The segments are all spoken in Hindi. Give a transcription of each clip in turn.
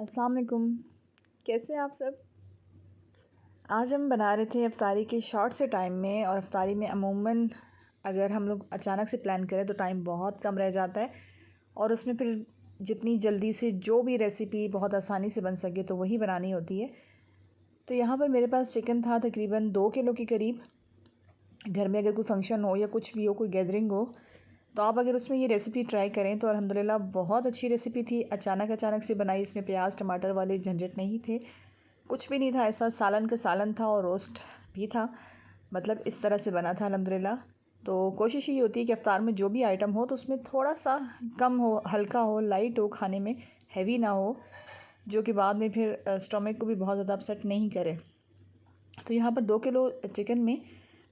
अस्सलाम वालेकुम। कैसे हैं आप सब? आज हम बना रहे थे इफ्तारी के शॉर्ट से टाइम में, और इफ्तारी में अमूमन अगर हम लोग अचानक से प्लान करें तो टाइम बहुत कम रह जाता है, और उसमें फिर जितनी जल्दी से जो भी रेसिपी बहुत आसानी से बन सके तो वही बनानी होती है। तो यहाँ पर मेरे पास चिकन था तकरीबन 2 किलो के करीब। घर में अगर कोई फंक्शन हो या कुछ भी हो, कोई गैदरिंग हो, तो आप अगर उसमें ये रेसिपी ट्राई करें तो अल्हम्दुलिल्लाह बहुत अच्छी रेसिपी थी। अचानक से बनाई, इसमें प्याज टमाटर वाले झंझट नहीं थे, कुछ भी नहीं था ऐसा। सालन का सालन था और रोस्ट भी था, मतलब इस तरह से बना था अल्हम्दुलिल्लाह। तो कोशिश ये होती है कि इफ्तार में जो भी आइटम हो तो उसमें थोड़ा सा कम हो, हल्का हो, लाइट हो, खाने में हैवी ना हो, जो कि बाद में फिर स्टोमक को भी बहुत ज़्यादा अपसेट नहीं करे। तो यहाँ पर 2 किलो चिकन में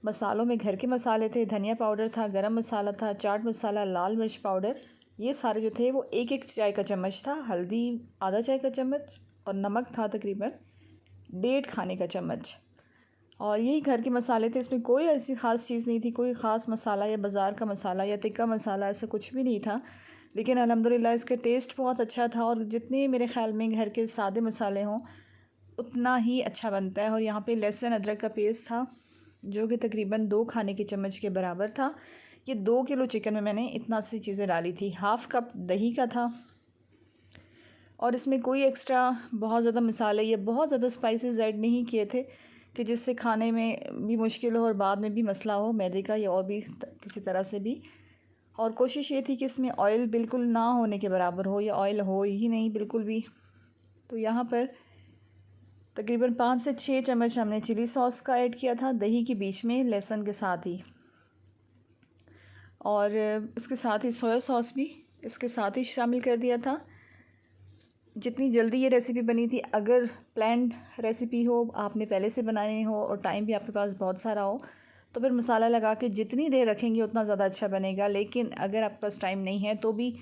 मसालों में घर के मसाले थे, धनिया पाउडर था, गरम मसाला था, चाट मसाला, लाल मिर्च पाउडर, ये सारे जो थे वो एक एक चाय का चम्मच था, हल्दी आधा चाय का चम्मच, और नमक था तकरीबन 1.5 खाने का चम्मच। और यही घर के मसाले थे, इसमें कोई ऐसी ख़ास चीज़ नहीं थी, कोई ख़ास मसाला या बाज़ार का मसाला या तिक्का मसाला, ऐसा कुछ भी नहीं था। लेकिन अल्हम्दुलिल्लाह इसका टेस्ट बहुत अच्छा था, और जितने मेरे ख़्याल में घर के सादे मसाले हों उतना ही अच्छा बनता है। और यहाँ पे लहसुन अदरक का पेस्ट था जो कि तकरीबन 2 खाने के चम्मच के बराबर था। ये 2 किलो चिकन में मैंने इतना सी चीज़ें डाली थी। हाफ़ कप दही का था, और इसमें कोई एक्स्ट्रा बहुत ज़्यादा मसाले या बहुत ज़्यादा स्पाइसेस ऐड नहीं किए थे कि जिससे खाने में भी मुश्किल हो और बाद में भी मसला हो मैदे का या और भी किसी तरह से भी। और कोशिश ये थी कि इसमें ऑयल बिल्कुल ना होने के बराबर हो, या ऑयल हो ही नहीं बिल्कुल भी। तो यहाँ पर तकरीबन 5 से 6 चम्मच हमने चिली सॉस का ऐड किया था, दही के बीच में लहसुन के साथ ही, और इसके साथ ही सोया सॉस भी इसके साथ ही शामिल कर दिया था। जितनी जल्दी ये रेसिपी बनी थी, अगर प्लान्ड रेसिपी हो, आपने पहले से बनानी हो और टाइम भी आपके पास बहुत सारा हो, तो फिर मसाला लगा के जितनी देर रखेंगे उतना ज़्यादा अच्छा बनेगा। लेकिन अगर आपके पास टाइम नहीं है तो भी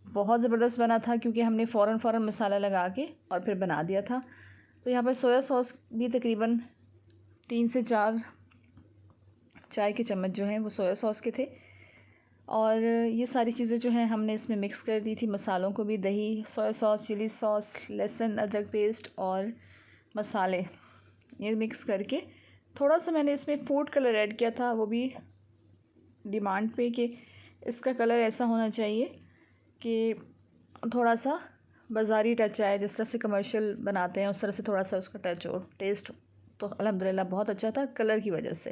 बहुत ज़बरदस्त बना था, क्योंकि हमने फ़ौरन मसाला लगा के और फिर बना दिया था। तो यहाँ पर सोया सॉस भी तकरीबन 3 से 4 चाय के चम्मच जो हैं वो सोया सॉस के थे। और ये सारी चीज़ें जो हैं हमने इसमें मिक्स कर दी थी, मसालों को भी, दही, सोया सॉस, चिली सॉस, लहसुन अदरक पेस्ट और मसाले, ये मिक्स करके थोड़ा सा मैंने इसमें फूड कलर ऐड किया था, वो भी डिमांड पे कि इसका कलर ऐसा होना चाहिए कि थोड़ा सा बाज़ारी टच आए, जिस तरह से कमर्शियल बनाते हैं उस तरह से थोड़ा सा उसका टच हो, टेस्ट। तो अल्हम्दुलिल्लाह बहुत अच्छा था कलर की वजह से,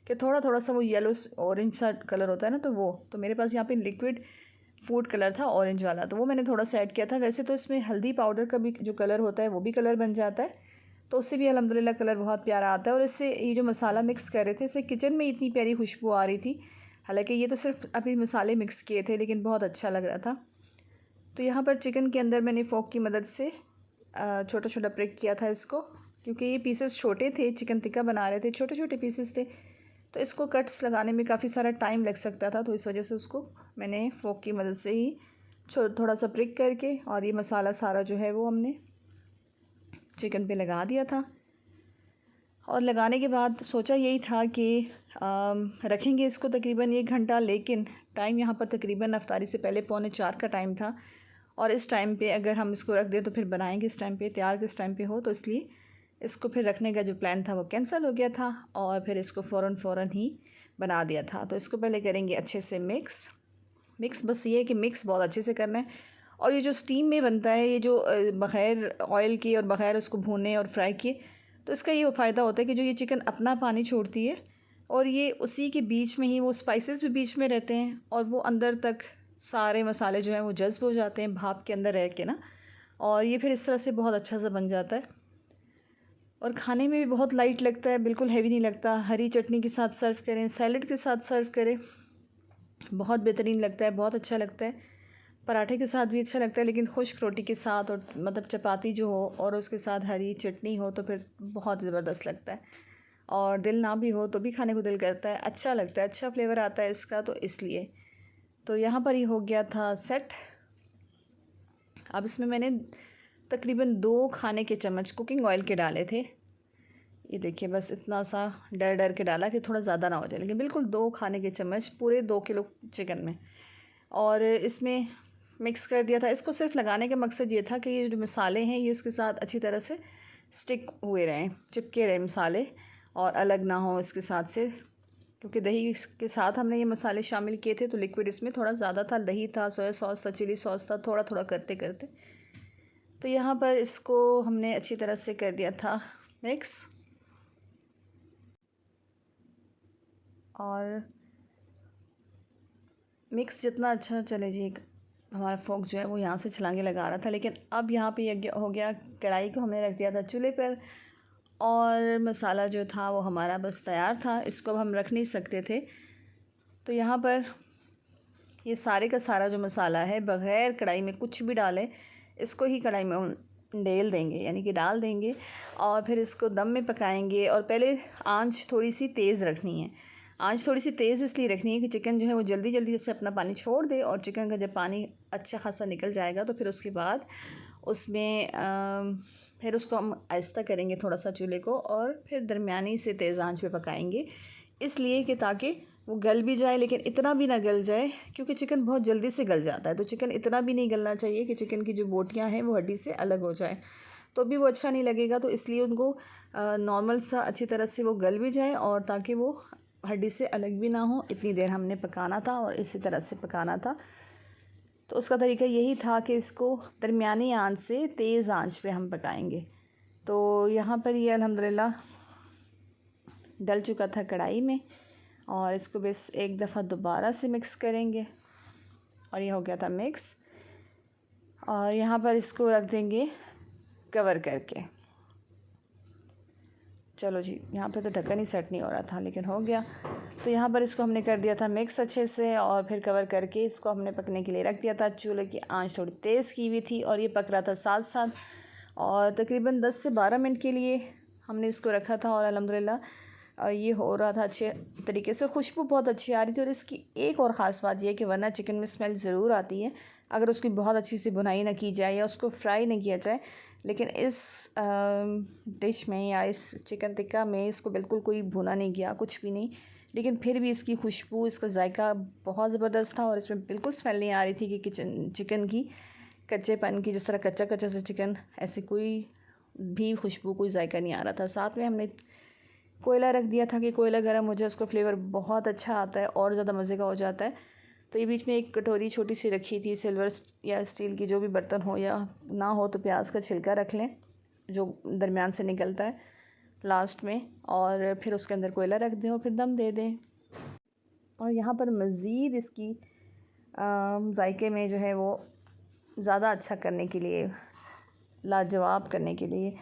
कि थोड़ा सा वो येलो ऑरेंज सा कलर होता है ना, तो वो तो मेरे पास यहाँ पे लिक्विड फूड कलर था ऑरेंज वाला, तो वो मैंने थोड़ा सा ऐड किया था। वैसे तो इसमें हल्दी पाउडर का भी जो कलर होता है वो भी कलर बन जाता है, तो उससे भी अल्हम्दुलिल्लाह कलर बहुत प्यारा आता है। और इससे ये जो मसाला मिक्स कर रहे थे, इससे किचन में इतनी प्यारी खुशबू आ रही थी। हालांकि ये तो सिर्फ अभी मसाले मिक्स किए थे, लेकिन बहुत अच्छा लग रहा था। तो यहाँ पर चिकन के अंदर मैंने फ़ोक की मदद से छोटा छोटा प्रिक किया था इसको, क्योंकि ये पीसेस छोटे थे, चिकन टिक्का बना रहे थे, छोटे छोटे पीसेस थे, तो इसको कट्स लगाने में काफ़ी सारा टाइम लग सकता था। तो इस वजह से उसको मैंने फ़ोक की मदद से ही थोड़ा सा प्रिक करके, और ये मसाला सारा जो है वो हमने चिकन पे लगा दिया था। और लगाने के बाद सोचा यही था कि रखेंगे इसको तकरीबन 1 घंटा, लेकिन टाइम यहाँ पर तकरीबन इफ्तारी से पहले 3:45 का टाइम था, और इस टाइम पे अगर हम इसको रख दें तो फिर बनाएंगे इस टाइम पे, तैयार किस टाइम पे हो, तो इसलिए इसको फिर रखने का जो प्लान था वो कैंसिल हो गया था, और फिर इसको फ़ौरन ही बना दिया था। तो इसको पहले करेंगे अच्छे से मिक्स बस ये है कि मिक्स बहुत अच्छे से करना है। और ये जो स्टीम में बनता है, ये जो बग़ैर ऑयल के और बग़ैर उसको भूने और फ्राई किए, तो इसका ये फ़ायदा होता है कि जो ये चिकन अपना पानी छोड़ती है, और ये उसी के बीच में ही वो स्पाइसेस भी बीच में रहते हैं, और वो अंदर तक सारे मसाले जो हैं वो जज़्ब हो जाते हैं भाप के अंदर रह के ना, और ये फिर इस तरह से बहुत अच्छा सा बन जाता है। और खाने में भी बहुत लाइट लगता है, बिल्कुल हैवी नहीं लगता। हरी चटनी के साथ सर्व करें, सैलड के साथ सर्व करें, बहुत बेहतरीन लगता है, बहुत अच्छा लगता है। पराठे के साथ भी अच्छा लगता है, लेकिन खुश्क रोटी के साथ, और मतलब चपाती जो हो और उसके साथ हरी चटनी हो तो फिर बहुत ज़बरदस्त लगता है। और दिल ना भी हो तो भी खाने को दिल करता है, अच्छा लगता है, अच्छा फ्लेवर आता है इसका, तो इसलिए। तो यहाँ पर ही हो गया था सेट। अब इसमें मैंने तकरीबन 2 खाने के चम्मच कुकिंग ऑयल के डाले थे। ये देखिए, बस इतना सा डर के डाला कि थोड़ा ज़्यादा ना हो जाए, लेकिन बिल्कुल 2 खाने के चम्मच पूरे 2 किलो चिकन में। और इसमें मिक्स कर दिया था। इसको सिर्फ लगाने का मकसद ये था कि ये जो मसाले हैं ये इसके साथ अच्छी तरह से स्टिक हुए रहें, चिपके रहें मसाले और अलग ना हो इसके साथ से, क्योंकि दही के साथ हमने ये मसाले शामिल किए थे तो लिक्विड इसमें थोड़ा ज़्यादा था, दही था, सोया सॉस था, चिली सॉस था, थोड़ा थोड़ा करते करते। तो यहाँ पर इसको हमने अच्छी तरह से कर दिया था मिक्स, और मिक्स जितना अच्छा चले जी, हमारा फोक जो है वो यहाँ से छलांगे लगा रहा था, लेकिन अब यहाँ पे ये हो गया, कढ़ाई को हमने रख दिया था चूल्हे पर और मसाला जो था वो हमारा बस तैयार था। इसको अब हम रख नहीं सकते थे, तो यहाँ पर ये सारे का सारा जो मसाला है बग़ैर कढ़ाई में कुछ भी डालें, इसको ही कढ़ाई में डेल देंगे, यानी कि डाल देंगे और फिर इसको दम में पकाएंगे। और पहले आंच थोड़ी सी तेज़ रखनी है। आंच थोड़ी सी तेज़ इसलिए रखनी है कि चिकन जो है वो जल्दी जल्दी से अपना पानी छोड़ दे, और चिकन का जब पानी अच्छा खासा निकल जाएगा तो फिर उसके बाद उसमें फिर उसको हम आहिस्ता करेंगे थोड़ा सा चूल्हे को, और फिर दरमियानी से तेज़ आंच पे पकाएंगे, इसलिए कि ताकि वो गल भी जाए, लेकिन इतना भी ना गल जाए क्योंकि चिकन बहुत जल्दी से गल जाता है। तो चिकन इतना भी नहीं गलना चाहिए कि चिकन की जो बोटियाँ हैं वो हड्डी से अलग हो जाए, तो भी वो अच्छा नहीं लगेगा। तो इसलिए उनको नॉर्मल सा अच्छी तरह से वो गल भी जाए और ताकि वो हड्डी से अलग भी ना हो, इतनी देर हमने पकाना था और इसी तरह से पकाना था। तो उसका तरीका यही था कि इसको दरमियानी आंच से तेज़ आंच पे हम पकाएंगे। तो यहाँ पर ये अल्हम्दुलिल्लाह डल चुका था कढ़ाई में, और इसको बस एक दफ़ा दोबारा से मिक्स करेंगे और ये हो गया था मिक्स। और यहाँ पर इसको रख देंगे कवर करके। चलो जी, यहाँ पे तो ढक्कन ही सेट नहीं हो रहा था लेकिन हो गया। तो यहाँ पर इसको हमने कर दिया था मिक्स अच्छे से, और फिर कवर करके इसको हमने पकने के लिए रख दिया था। चूल्हे की आंच थोड़ी तेज़ की हुई थी और ये पक रहा था साथ साथ, और तकरीबन 10 से 12 मिनट के लिए हमने इसको रखा था और अल्हम्दुलिल्लाह ये हो रहा था अच्छे तरीके से। खुशबू बहुत अच्छी आ रही थी। और इसकी एक और ख़ास बात यह है कि वरना चिकन में स्मेल ज़रूर आती है अगर उसकी बहुत अच्छी से भुनाई ना की जाए या उसको फ्राई नहीं किया जाए, लेकिन इस डिश में या इस चिकन टिक्का में इसको बिल्कुल कोई भुना नहीं गया, कुछ भी नहीं, लेकिन फिर भी इसकी खुशबू, इसका जायका बहुत ज़बरदस्त था और इसमें बिल्कुल स्मेल नहीं आ रही थी कि चिकन की कच्चेपन की, जिस तरह कच्चा कच्चा से चिकन, ऐसे कोई भी खुशबू, कोई जायका नहीं आ रहा था। साथ में हमने कोयला रख दिया था कि कोयला गर्म हो जाए, उसका फ्लेवर बहुत अच्छा आता है और ज़्यादा मज़े का हो जाता है। तो ये बीच में एक कटोरी छोटी सी रखी थी, सिल्वर या स्टील की, जो भी बर्तन हो या ना हो तो प्याज का छिलका रख लें जो दरमियान से निकलता है लास्ट में, और फिर उसके अंदर कोयला रख दें और फिर दम दे दें। और यहाँ पर मज़ीद इसकी जायके में जो है वो ज़्यादा अच्छा करने के लिए, लाजवाब करने के लिए,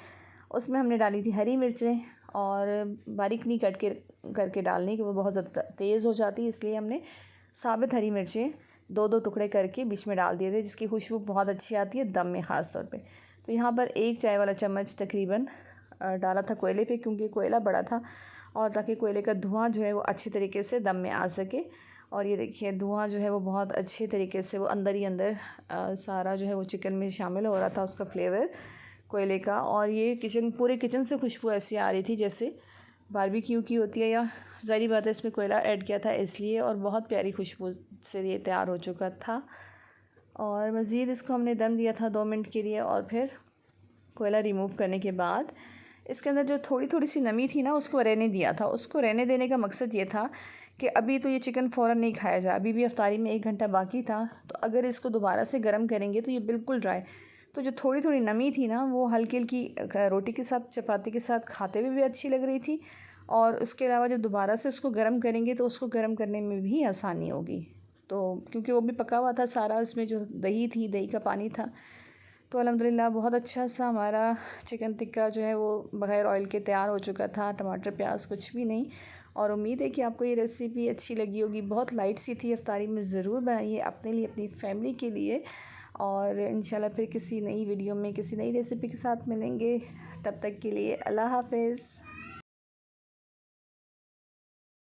उसमें हमने डाली थी हरी मिर्चें, और बारीक नहीं कट के करके डालनी कि वो बहुत ज़्यादा तेज़ हो जाती है, इसलिए हमने साबित हरी मिर्चें 2-2 टुकड़े करके बीच में डाल दिए थे, जिसकी खुशबू बहुत अच्छी आती है दम में ख़ास तौर पे। तो यहाँ पर 1 चाय वाला चम्मच तकरीबन डाला था कोयले पे, क्योंकि कोयला बड़ा था और ताकि कोयले का धुआं जो है वो अच्छी तरीके से दम में आ सके। और ये देखिए धुआं जो है वो बहुत अच्छे तरीके से वो अंदर ही अंदर सारा जो है वो चिकन में शामिल हो रहा था, उसका फ्लेवर कोयले का। और ये पूरे किचन से खुशबू ऐसी आ रही थी जैसे बारबेक्यू की होती है, या ज़ाहिर बात है इसमें कोयला ऐड किया था इसलिए, और बहुत प्यारी खुशबू से ये तैयार हो चुका था। और मज़ीद इसको हमने दम दिया था 2 मिनट के लिए, और फिर कोयला रिमूव करने के बाद इसके अंदर जो थोड़ी थोड़ी सी नमी थी ना, उसको रहने दिया था। उसको रहने देने का मकसद ये था कि अभी तो ये चिकन फ़ौरन नहीं खाया जाए, अभी भी इफ्तारी में 1 घंटा बाकी था, तो अगर इसको दोबारा से गर्म करेंगे तो ये बिल्कुल ड्राई, तो जो थोड़ी थोड़ी नमी थी ना वो हल्की हल्की रोटी के साथ, चपाती के साथ खाते हुए भी अच्छी लग रही थी, और उसके अलावा जब दोबारा से उसको गर्म करेंगे तो उसको गर्म करने में भी आसानी होगी। तो क्योंकि वो भी पका हुआ था सारा, उसमें जो दही थी, दही का पानी था। तो अल्हम्दुलिल्लाह बहुत अच्छा सा हमारा चिकन टिक्का जो है वो बग़ैर ऑयल के तैयार हो चुका था, टमाटर प्याज कुछ भी नहीं। और उम्मीद है कि आपको ये रेसिपी अच्छी लगी होगी। बहुत लाइट सी थी, इफ्तारी में ज़रूर बनाइए अपने लिए, अपनी फैमिली के लिए। और इंशाल्लाह फिर किसी नई वीडियो में किसी नई रेसिपी के साथ मिलेंगे। तब तक के लिए अल्लाह हाफ़िज़।